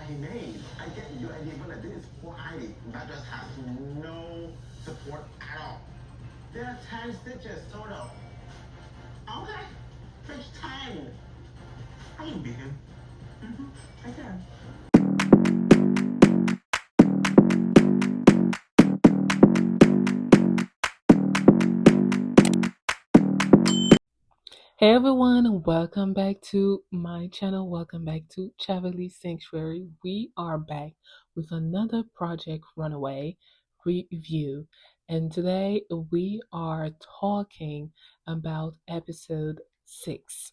he made. I get your idea, but this is for Heidi. That just has no support at all. There are 10 stitches total. Okay, page 10. I can beat him. I can. Hey everyone, welcome back to my channel. Welcome back to Chavely Sanctuary. We are back with another Project Runaway review, and today we are talking about episode 6.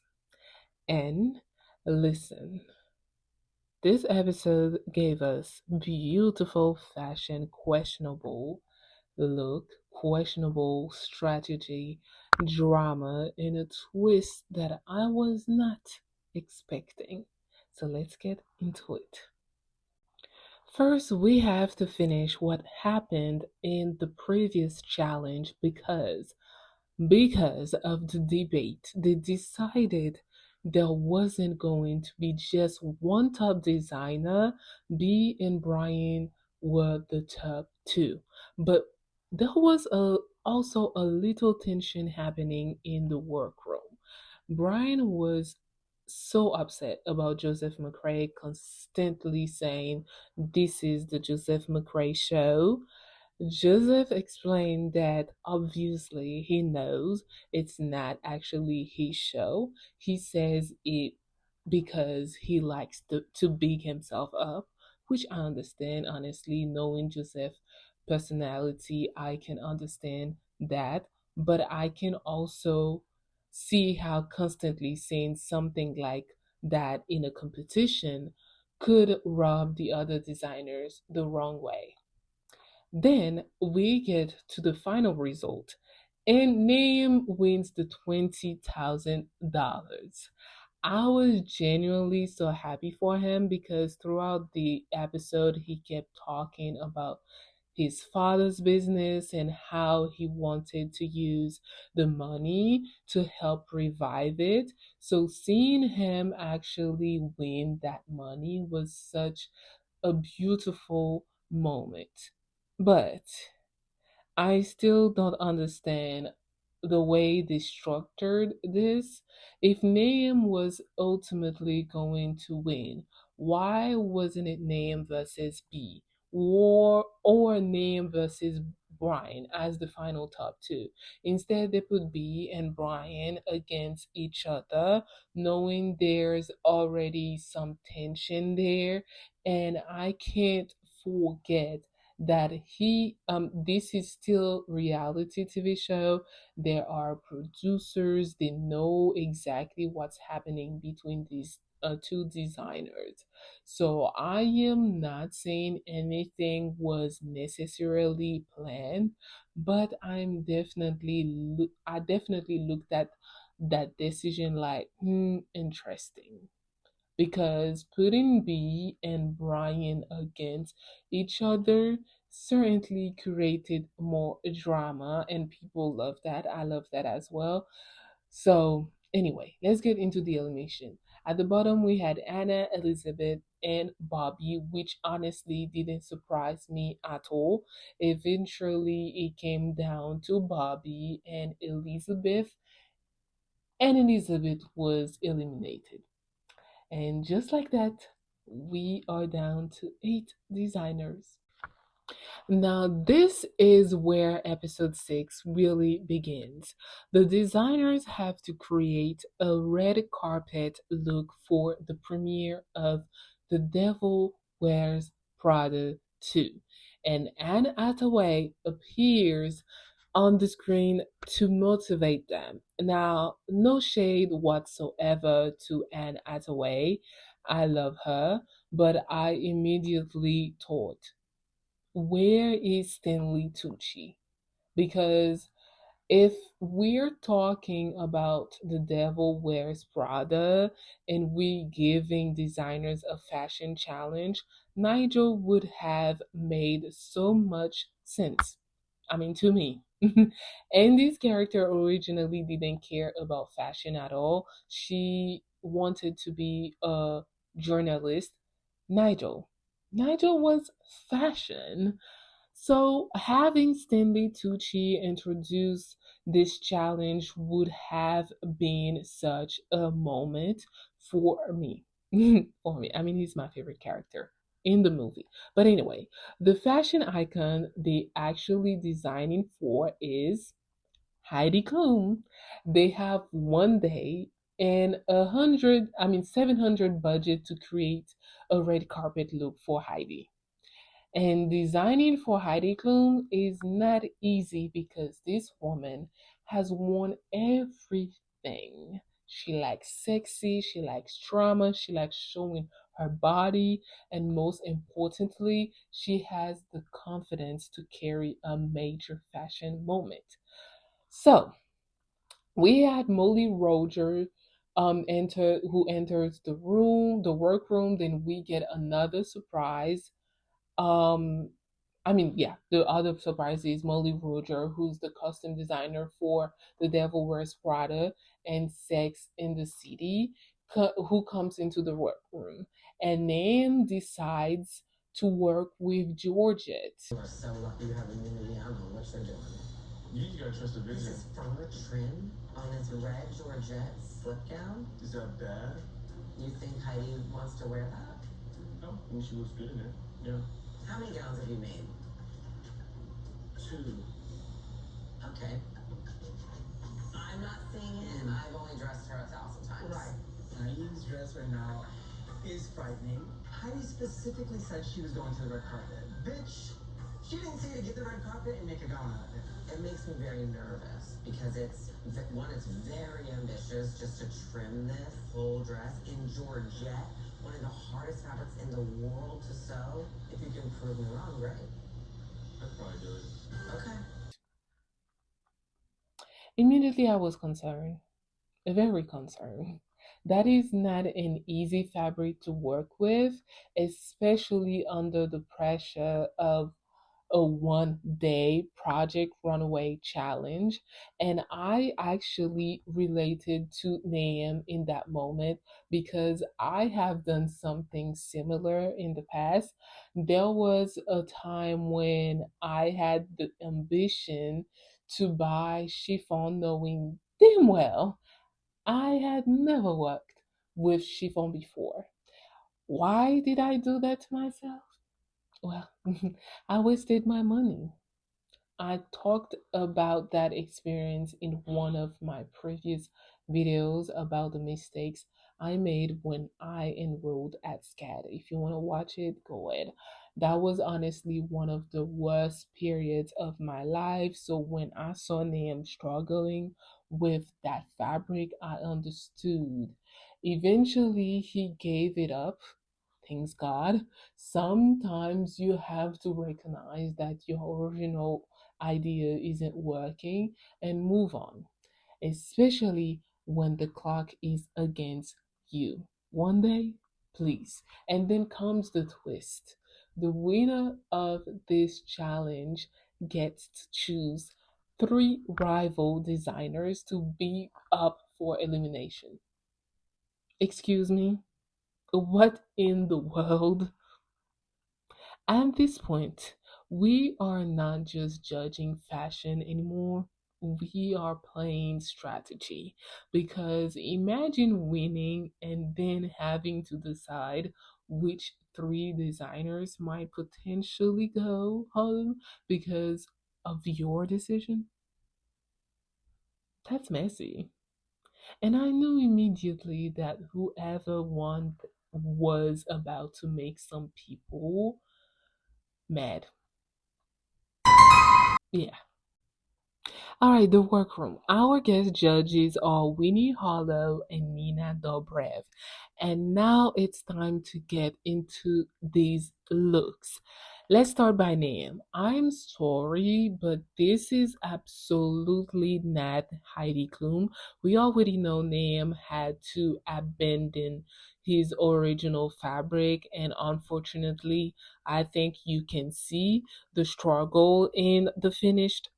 And listen, this episode gave us beautiful fashion, questionable look, questionable strategy, drama, and a twist that I was not expecting. So let's get into it. First, we have to finish what happened in the previous challenge because of the debate, they decided there wasn't going to be just one top designer. B and Bryan were the top two. But there was also a little tension happening in the workroom. Bryan was so upset about Joseph McRae constantly saying, "This is the Joseph McRae show." Joseph explained that obviously he knows it's not actually his show. He says it because he likes to big himself up, which I understand. Honestly, knowing Joseph's personality, I can understand that. But I can also see how constantly saying something like that in a competition could rub the other designers the wrong way. Then we get to the final result, and Naeem wins the $20,000. I was genuinely so happy for him because throughout the episode, he kept talking about his father's business and how he wanted to use the money to help revive it. So, seeing him actually win that money was such a beautiful moment. But I still don't understand the way they structured this. If Nahum was ultimately going to win, why wasn't it Nahum versus B? Or Nahum versus Bryan as the final top two? Instead, they put B and Bryan against each other, knowing there's already some tension there. And I can't forget that this is still reality TV show. There are producers, they know exactly what's happening between these two designers. So I am not saying anything was necessarily planned, but I definitely looked at that decision like interesting, because putting B and Bryan against each other certainly created more drama, and people love that. I love that as well. So, anyway, let's get into the elimination. At the bottom, we had Anna, Elizabeth, and Bobby, which honestly didn't surprise me at all. Eventually, it came down to Bobby and Elizabeth was eliminated. And just like that, we are down to 8 designers. Now, this is where episode 6 really begins. The designers have to create a red carpet look for the premiere of The Devil Wears Prada 2. And Anne Hathaway appears on the screen to motivate them. Now, no shade whatsoever to Anne Hathaway. I love her, but I immediately thought, where is Stanley Tucci? Because if we're talking about The Devil Wears Prada and we giving designers a fashion challenge, Nigel would have made so much sense. I mean, to me. Andy's character originally didn't care about fashion at all. She wanted to be a journalist, Nigel. Nigel was fashion. So having Stanley Tucci introduce this challenge would have been such a moment for me. For me. I mean, he's my favorite character in the movie. But anyway, the fashion icon they actually designing for is Heidi Klum. They have 1 day and 700 budget to create a red carpet look for Heidi. And designing for Heidi Klum is not easy because this woman has worn everything. She likes sexy, she likes drama, she likes showing her body, and most importantly, she has the confidence to carry a major fashion moment. So, we had Molly Roger enter who enters the room, the workroom, then we get another surprise. um yeah, the other surprise is Molly Roger, who's the costume designer for The Devil Wears Prada and Sex in the City, who comes into the workroom. And Nam decides to work with Georgette. You are so lucky to have immunity. I don't know what you're doing. You gotta trust the vision. This is fur trim on this red Georgette slip gown. Is that bad? You think Heidi wants to wear that? No, I mean she looks good in it. Yeah. How many gowns have you made? Two. Okay. I'm not seeing it, and I've only dressed her 1,000 times. Right. Heidi's dress right now is frightening. Heidi specifically said she was going to the red carpet. Bitch, she didn't say to get the red carpet and make a gown out of it. It makes me very nervous because it's very ambitious just to trim this full dress in Georgette, one of the hardest fabrics in the world to sew. If you can prove me wrong, great. I'd probably do it. Okay. Immediately I was concerned, very concerned. That is not an easy fabric to work with, especially under the pressure of a 1 day Project Runway challenge. And I actually related to Naeem in that moment because I have done something similar in the past. There was a time when I had the ambition to buy chiffon, knowing damn well I had never worked with chiffon before. Why did I do that to myself? Well, I wasted my money. I talked about that experience in one of my previous videos about the mistakes I made when I enrolled at SCAD. If you want to watch it, go ahead. That was honestly one of the worst periods of my life. So when I saw Nam struggling with that fabric, I understood. Eventually, he gave it up. Thanks God. Sometimes you have to recognize that your original idea isn't working and move on, especially when the clock is against you. 1 day, please. And then comes the twist. The winner of this challenge gets to choose three rival designers to be up for elimination. Excuse me? What in the world? At this point, we are not just judging fashion anymore. We are playing strategy. Because imagine winning and then having to decide which three designers might potentially go home because of your decision. That's messy. And I knew immediately that whoever won was about to make some people mad. Yeah. All right, the workroom. Our guest judges are Winnie Hollow and Nina Dobrev. And now it's time to get into these looks. Let's start by name. I'm sorry, but this is absolutely not Heidi Klum. We already know Name had to abandon his original fabric, and unfortunately, I think you can see the struggle in the finished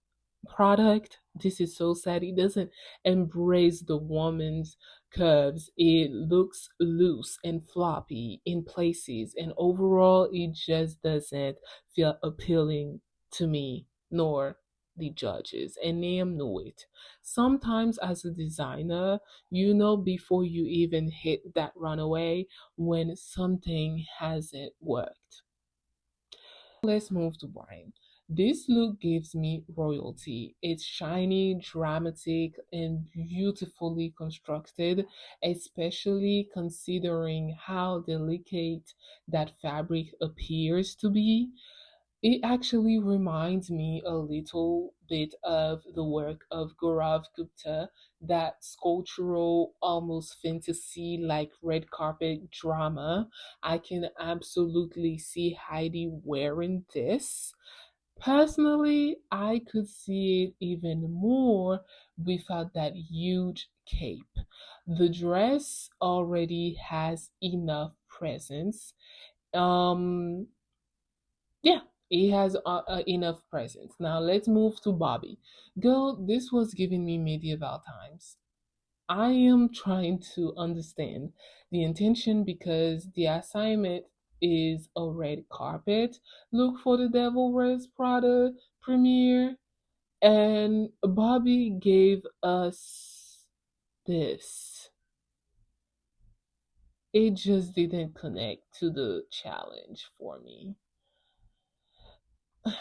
product. This is so sad. He doesn't embrace the woman's curves. It looks loose and floppy in places, and overall, it just doesn't feel appealing to me, nor the judges. And Liam knew it. Sometimes, as a designer, you know before you even hit that runaway when something hasn't worked. Let's move to Bryan. This look gives me royalty. It's shiny, dramatic, and beautifully constructed, especially considering how delicate that fabric appears to be. It actually reminds me a little bit of the work of Gaurav Gupta, that sculptural, almost fantasy like red carpet drama. I can absolutely see Heidi wearing this. Personally, I could see it even more without that huge cape. The dress already has enough presence. Um, yeah, he has enough presence. Now let's move to Bobby. Girl, this was giving me medieval times. I am trying to understand the intention because the assignment is a red carpet. Look for the Devil Wears Prada premiere, and Bobby gave us this. It just didn't connect to the challenge for me.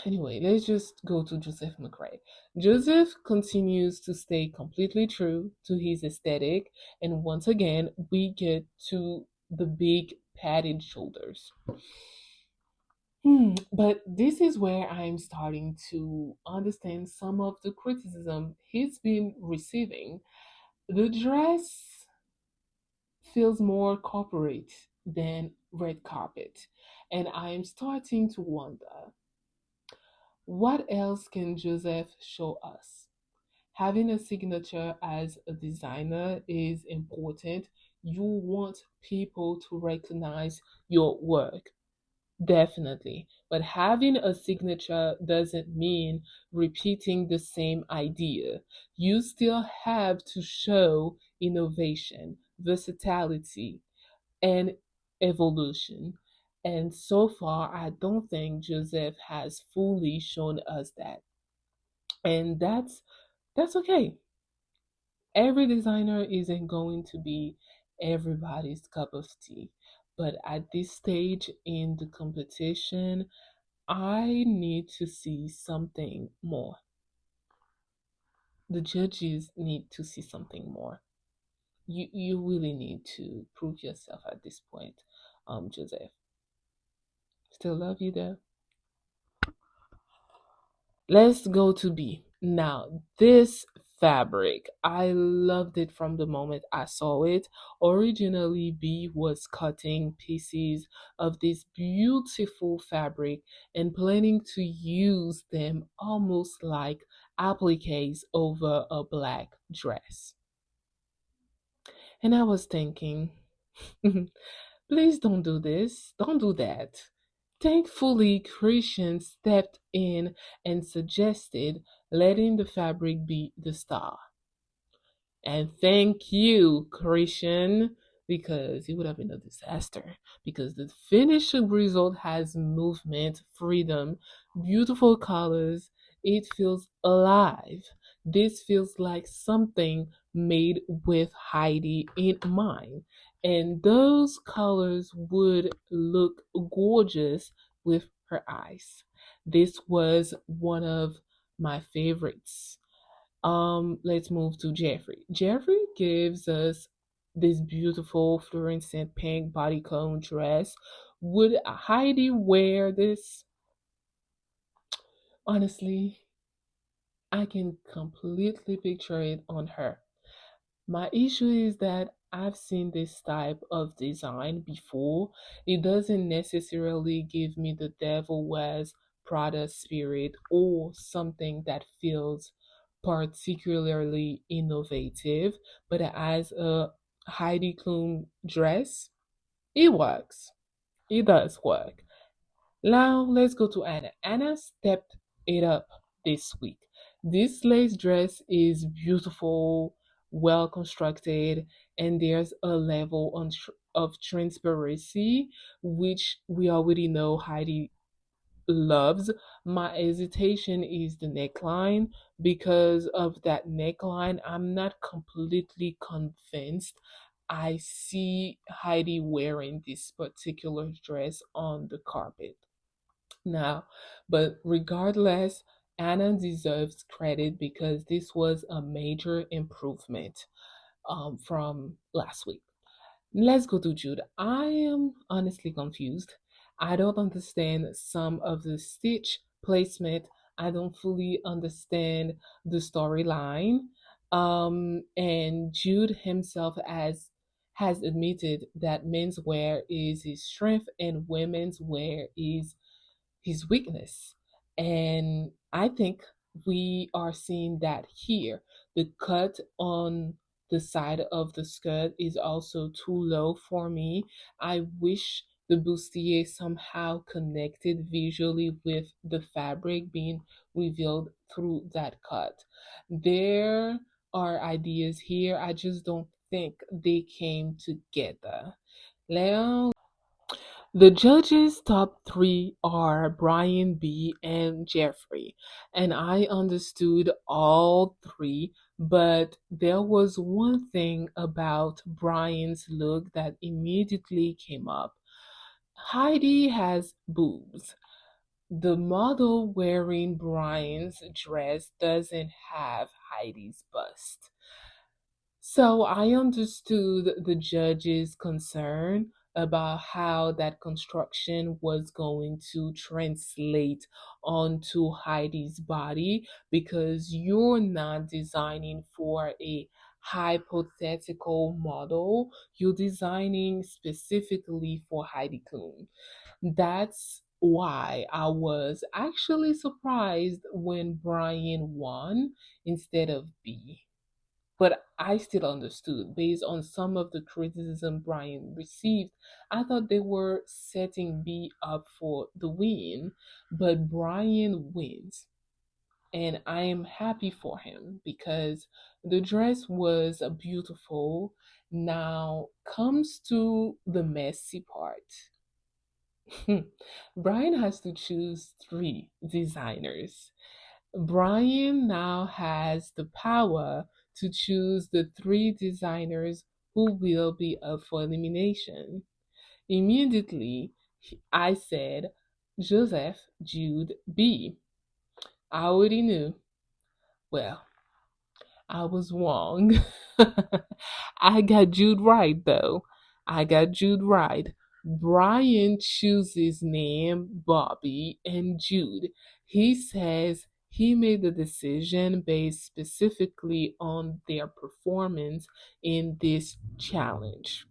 Anyway, let's just go to Joseph McRae. Joseph continues to stay completely true to his aesthetic, and once again, we get to the big padded shoulders. But this is where I'm starting to understand some of the criticism he's been receiving. The dress feels more corporate than red carpet, and I'm starting to wonder, what else can Joseph show us? Having a signature as a designer is important. You want people to recognize your work, definitely. But having a signature doesn't mean repeating the same idea. You still have to show innovation, versatility, and evolution. And so far, I don't think Joseph has fully shown us that. And that's okay. Every designer isn't going to be everybody's cup of tea. But at this stage in the competition, I need to see something more. The judges need to see something more. You really need to prove yourself at this point, Joseph. Still love you though. Let's go to B. Now, this fabric, I loved it from the moment I saw it. Originally, B was cutting pieces of this beautiful fabric and planning to use them almost like appliques over a black dress. And I was thinking, please don't do this. Don't do that. Thankfully, Christian stepped in and suggested letting the fabric be the star. And thank you, Christian, because it would have been a disaster. Because the finished result has movement, freedom, beautiful colors. It feels alive. This feels like something made with Heidi in mind. And those colors would look gorgeous with her eyes. This was one of my favorites. Let's move to Jeffrey. Jeffrey gives us this beautiful fluorescent pink bodycon dress. Would Heidi wear this? Honestly, I can completely picture it on her. My issue is that I've seen this type of design before. It doesn't necessarily give me the Devil Wears Prada spirit or something that feels particularly innovative, but as a Heidi Klum dress, it works. It does work. Now let's go to Anna. Anna stepped it up this week. This lace dress is beautiful, well constructed, and there's a level of transparency, which we already know Heidi loves. My hesitation is the neckline. Because of that neckline, I'm not completely convinced I see Heidi wearing this particular dress on the carpet now. But regardless, Anna deserves credit because this was a major improvement from last week. Let's go to Jude. I am honestly confused. I don't understand some of the stitch placement. I don't fully understand the storyline. And Jude himself has admitted that men's wear is his strength and women's wear is his weakness. And I think we are seeing that here. The cut on the side of the skirt is also too low for me. I wish the bustier somehow connected visually with the fabric being revealed through that cut. There are ideas here. I just don't think they came together. Now, the judges' top three are Brian B. and Jeffrey, and I understood all three, but there was one thing about Brian's look that immediately came up. Heidi has boobs. The model wearing Brian's dress doesn't have Heidi's bust. So I understood the judge's concern about how that construction was going to translate onto Heidi's body because you're not designing for a hypothetical model, you're designing specifically for Heidi Klum. That's why I was actually surprised when Brian won instead of B. But I still understood based on some of the criticism Brian received. I thought they were setting B up for the win, but Brian wins. And I am happy for him because the dress was beautiful. Now comes to the messy part. Brian has to choose three designers. Brian now has the power to choose the three designers who will be up for elimination. Immediately, I said, Joseph, Jude, B. I already knew. Well, I was wrong. I got Jude right, though. I got Jude right. Brian chooses name Bobby and Jude. He says he made the decision based specifically on their performance in this challenge.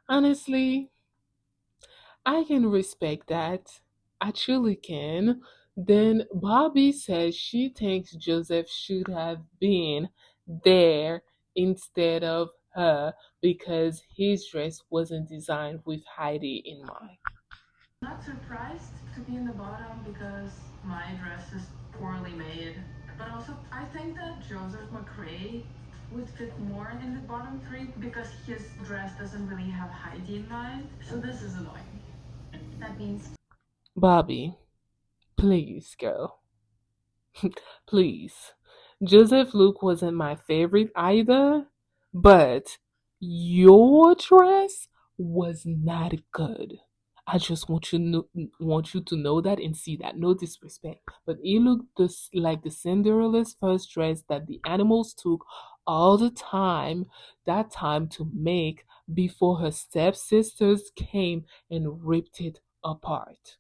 Honestly, I can respect that. I truly can. Then Bobby says she thinks Joseph should have been there instead of her because his dress wasn't designed with Heidi in mind. Not surprised to be in the bottom because my dress is poorly made. But also, I think that Joseph McRae would fit more in the bottom three because his dress doesn't really have Heidi in mind. So this is annoying. That means Bobby, please, girl. Please. Joseph Luke wasn't my favorite either, but your dress was not good. I just want you to know that and see that. No disrespect, but it looked just like the Cinderella's first dress that the animals took all the time, that time to make before her stepsisters came and ripped it apart.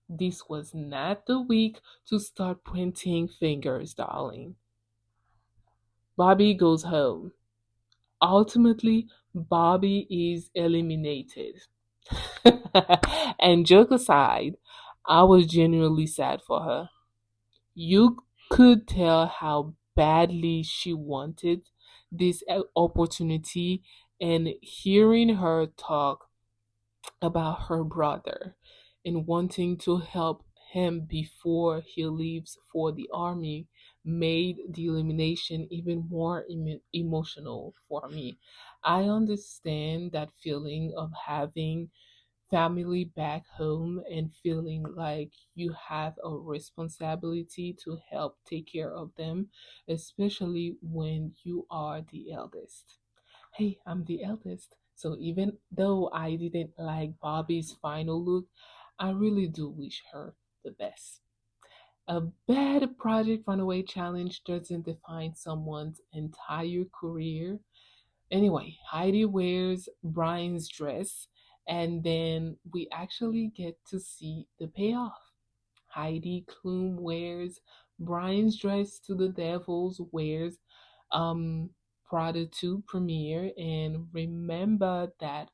This was not the week to start pointing fingers, darling. Bobby goes home. Ultimately, Bobby is eliminated. And joke aside, I was genuinely sad for her. You could tell how badly she wanted this opportunity, and hearing her talk about her brother and wanting to help him before he leaves for the army made the elimination even more emotional for me. I understand that feeling of having family back home and feeling like you have a responsibility to help take care of them, especially when you are the eldest. Hey, I'm the eldest. So even though I didn't like Bobby's final look, I really do wish her the best. A bad Project Runaway challenge doesn't define someone's entire career. Anyway, Heidi wears Bryan's dress, and then we actually get to see the payoff. Heidi Klum wears Bryan's dress to the Devils Wears um, Prada 2 premiere, and remember that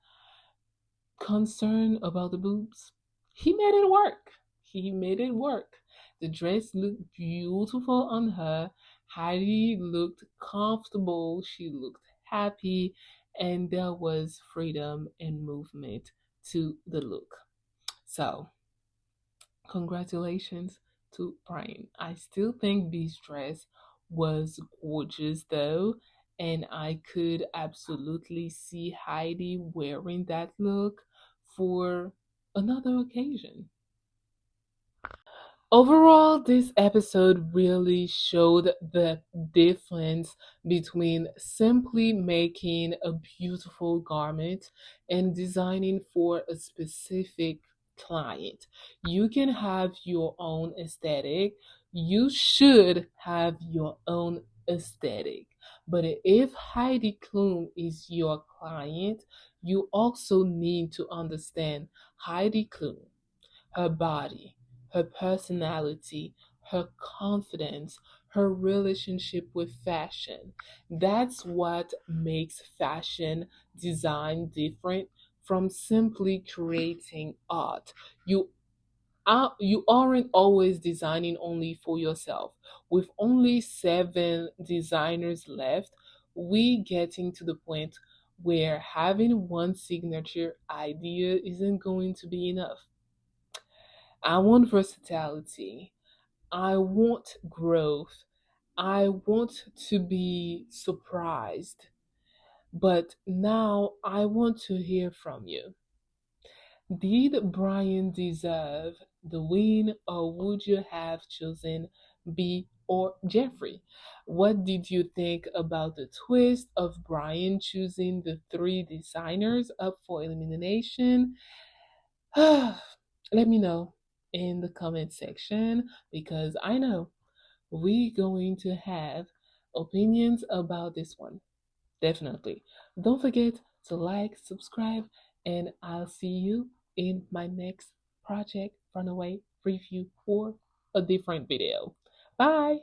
concern about the boobs. He made it work. He made it work. The dress looked beautiful on her. Heidi looked comfortable. She looked happy. And there was freedom and movement to the look. So, congratulations to Bryan. I still think B's dress was gorgeous though, and I could absolutely see Heidi wearing that look for another occasion. Overall, this episode really showed the difference between simply making a beautiful garment and designing for a specific client. You can have your own aesthetic. You should have your own aesthetic. But if Heidi Klum is your client, you also need to understand Heidi Klum, her body, her personality, her confidence, her relationship with fashion. That's what makes fashion design different from simply creating art. You aren't always designing only for yourself. With only 7 designers left, we getting to the point where having one signature idea isn't going to be enough. I want versatility. I want growth. I want to be surprised. But now I want to hear from you. Did Bryan deserve the win, or would you have chosen B or Jeffrey? What did you think about the twist of Bryan choosing the 3 designers up for elimination? Let me know in the comment section because I know we're going to have opinions about this one. Definitely. Don't forget to like, subscribe, and I'll see you in my next Project Runaway review or a different video. Bye.